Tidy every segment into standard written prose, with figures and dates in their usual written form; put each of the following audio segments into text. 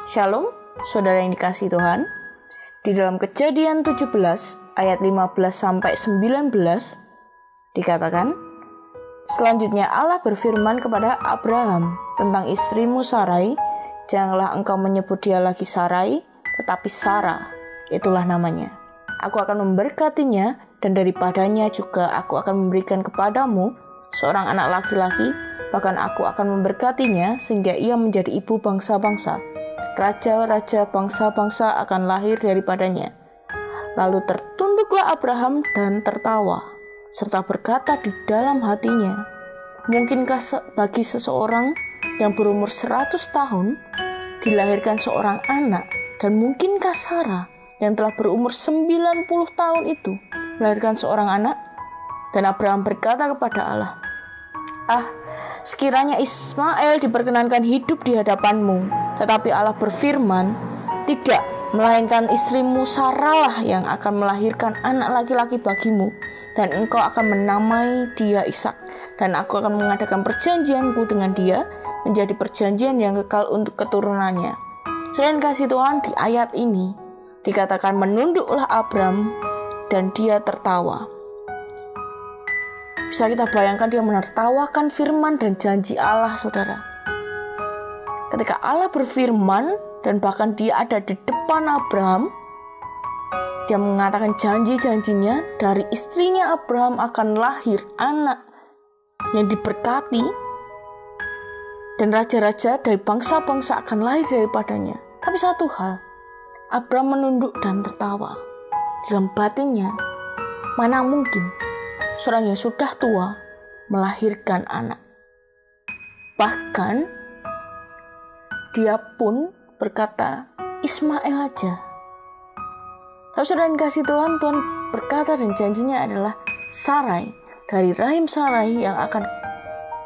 Shalom, saudara yang dikasihi Tuhan. Di dalam Kejadian 17 ayat 15-19 dikatakan, selanjutnya Allah berfirman kepada Abraham tentang istrimu Sarai, janganlah engkau menyebut dia lagi Sarai, tetapi Sarah, itulah namanya. Aku akan memberkatinya dan daripadanya juga aku akan memberikan kepadamu seorang anak laki-laki, bahkan aku akan memberkatinya sehingga ia menjadi ibu bangsa-bangsa. Raja-raja bangsa-bangsa akan lahir daripadanya. Lalu tertunduklah Abraham dan tertawa, serta berkata di dalam hatinya, mungkinkah bagi seseorang yang berumur 100 tahun dilahirkan seorang anak, dan mungkinkah Sarah yang telah berumur 90 tahun itu melahirkan seorang anak? Dan Abraham berkata kepada Allah, sekiranya Ismail diperkenankan hidup di hadapanmu. Tetapi Allah berfirman, tidak, melainkan istrimu Sarah lah yang akan melahirkan anak laki-laki bagimu, dan engkau akan menamai dia Ishak, dan aku akan mengadakan perjanjianku dengan dia menjadi perjanjian yang kekal untuk keturunannya. Selain kasih Tuhan, di ayat ini dikatakan menunduklah Abram dan dia tertawa. Bisa kita bayangkan dia menertawakan firman dan janji Allah, saudara. Ketika Allah berfirman dan bahkan dia ada di depan Abraham, dia mengatakan janji-janjinya, dari istrinya Abraham akan lahir anak yang diberkati, dan raja-raja dari bangsa-bangsa akan lahir daripadanya. Tapi satu hal, Abraham menunduk dan tertawa. Dalam batinnya, mana mungkin seorang yang sudah tua melahirkan anak. Bahkan dia pun berkata, Ismail aja. Tapi saudara yang kasih Tuhan, Tuhan berkata dan janjinya adalah Sarai, dari rahim Sarai yang akan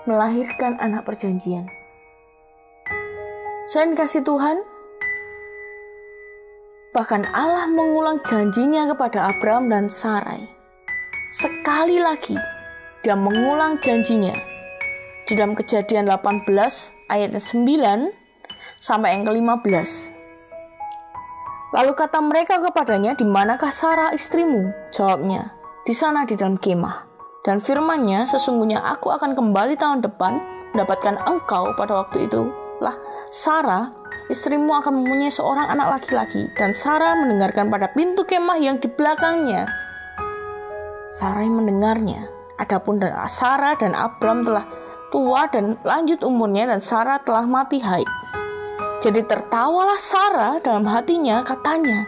melahirkan anak perjanjian. Saudara yang kasih Tuhan, bahkan Allah mengulang janjinya kepada Abraham dan Sarai. Sekali lagi, dia mengulang janjinya. Di dalam Kejadian 18 ayat 9 sampai yang ke-15. Lalu kata mereka kepadanya, di manakah Sarah istrimu? Jawabnya, di sana di dalam kemah. Dan firman-Nya, sesungguhnya aku akan kembali tahun depan mendapatkan engkau pada waktu itu. Lah, Sarah istrimu akan mempunyai seorang anak laki-laki. Dan Sarah mendengarkan pada pintu kemah yang di belakangnya. Sarai mendengarnya. Adapun Sarah dan Abram telah tua dan lanjut umurnya, dan Sarah telah mati haid. Jadi tertawalah Sarah dalam hatinya, katanya,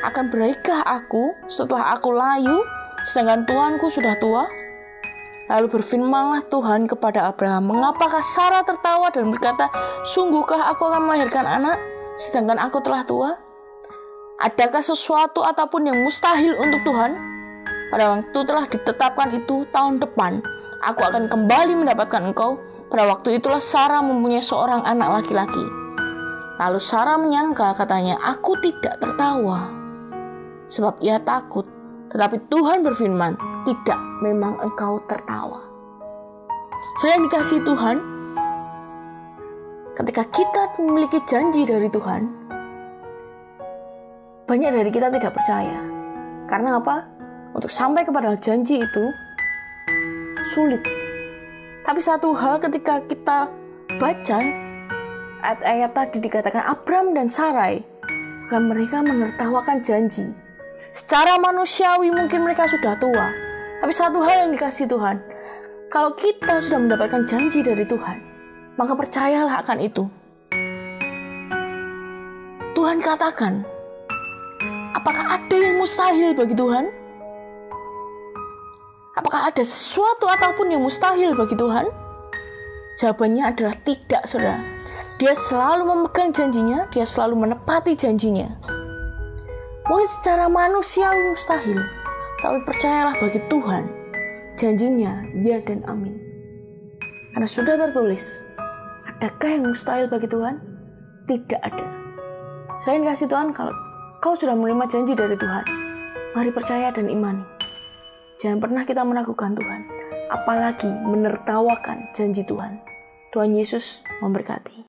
akan beraikah aku setelah aku layu, sedangkan tuanku sudah tua? Lalu berfirmanlah Tuhan kepada Abraham, mengapakah Sarah tertawa dan berkata, sungguhkah aku akan melahirkan anak, sedangkan aku telah tua? Adakah sesuatu ataupun yang mustahil untuk Tuhan? Pada waktu telah ditetapkan itu tahun depan, aku akan kembali mendapatkan engkau. Pada waktu itulah Sarah mempunyai seorang anak laki-laki. Lalu Sarah menyangka, katanya, aku tidak tertawa, sebab ia takut. Tetapi Tuhan berfirman, tidak, memang engkau tertawa. Saudara yang dikasihi Tuhan, ketika kita memiliki janji dari Tuhan, banyak dari kita tidak percaya. Karena apa? Untuk sampai kepada janji itu sulit. Tapi satu hal, ketika kita baca ayat-ayat tadi, dikatakan Abram dan Sarai, bahkan mereka menertawakan janji. Secara manusiawi mungkin mereka sudah tua, tapi satu hal yang dikasihi Tuhan, kalau kita sudah mendapatkan janji dari Tuhan, maka percayalah akan itu. Tuhan katakan, apakah ada yang mustahil bagi Tuhan? Apakah ada sesuatu ataupun yang mustahil bagi Tuhan? Jawabannya adalah tidak, saudara. Dia selalu memegang janjinya, dia selalu menepati janjinya. Mungkin secara manusiawi mustahil, tapi percayalah bagi Tuhan, janjinya ya dan amin. Karena sudah tertulis, adakah yang mustahil bagi Tuhan? Tidak ada. Selain kasih Tuhan, kalau kau sudah menerima janji dari Tuhan, mari percaya dan imani. Jangan pernah kita meragukan Tuhan, apalagi menertawakan janji Tuhan. Tuhan Yesus memberkati.